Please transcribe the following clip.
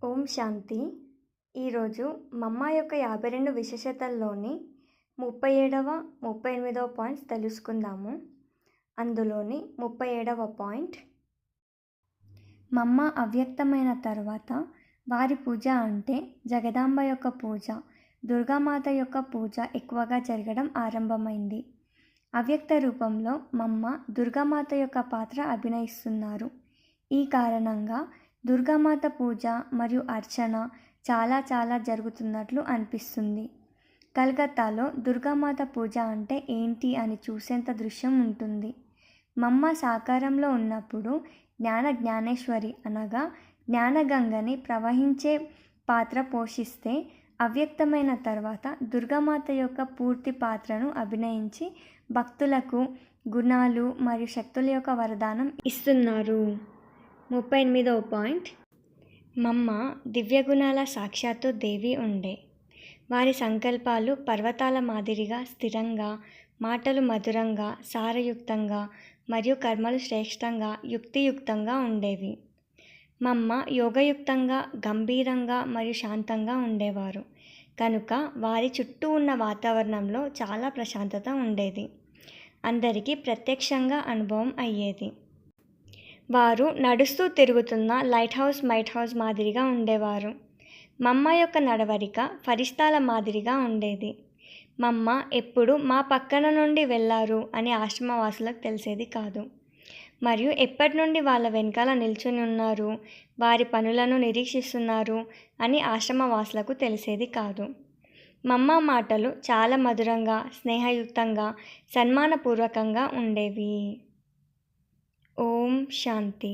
ఓం శాంతి. ఈరోజు మమ్మ యొక్క 52 విశేషతల్లోని 37వ, 38వ పాయింట్స్ తెలుసుకుందాము. అందులోని 37వ పాయింట్, మమ్మ అవ్యక్తమైన తర్వాత వారి పూజ అంటే జగదాంబ యొక్క పూజ, దుర్గామాత యొక్క పూజ ఎక్కువగా జరగడం ఆరంభమైంది. అవ్యక్త రూపంలో మమ్మ దుర్గామాత యొక్క పాత్ర అభినయిస్తున్నారు. ఈ కారణంగా దుర్గామాత పూజ మరియు అర్చన చాలా జరుగుతున్నట్లు అనిపిస్తుంది. కలకత్తాలో దుర్గామాత పూజ అంటే ఏంటి అని చూసేంత దృశ్యం ఉంటుంది. మమ్మ సాకారంలో ఉన్నప్పుడు జ్ఞానేశ్వరి అనగా జ్ఞానగంగని ప్రవహించే పాత్ర పోషిస్తే, అవ్యక్తమైన తర్వాత దుర్గామాత యొక్క పూర్తి పాత్రను అభినయించి భక్తులకు గుణాలు మరియు శక్తుల యొక్క వరదానం ఇస్తున్నారు. 38వ పాయింట్, మమ్మ దివ్యగుణాల సాక్షాత్తు దేవి ఉండే. వారి సంకల్పాలు పర్వతాల మాదిరిగా స్థిరంగా, మాటలు మధురంగా, సారయుక్తంగా మరియు కర్మలు శ్రేష్టంగా, యుక్తియుక్తంగా ఉండేవి. మమ్మ యోగయుక్తంగా, గంభీరంగా మరియు శాంతంగా ఉండేవారు. కనుక వారి చుట్టూ ఉన్న వాతావరణంలో చాలా ప్రశాంతత ఉండేది. అందరికీ ప్రత్యక్షంగా అనుభవం అయ్యేది. వారు నడుస్తూ తిరుగుతున్న లైట్ హౌస్ మాదిరిగా ఉండేవారు. మమ్మ యొక్క నడవడిక ఫరిస్తాల మాదిరిగా ఉండేది. మమ్మ ఎప్పుడు మా పక్కన నుండి వెళ్ళారు అని ఆశ్రమవాసులకు తెలిసేది కాదు. మరియు ఎప్పటి నుండి వాళ్ళ వెనకాల నిల్చుని ఉన్నారు, వారి పనులను నిరీక్షిస్తున్నారు అని ఆశ్రమవాసులకు తెలిసేది కాదు. మమ్మ మాటలు చాలా మధురంగా, స్నేహయుక్తంగా, సన్మానపూర్వకంగా ఉండేవి. ఓం శాంతి.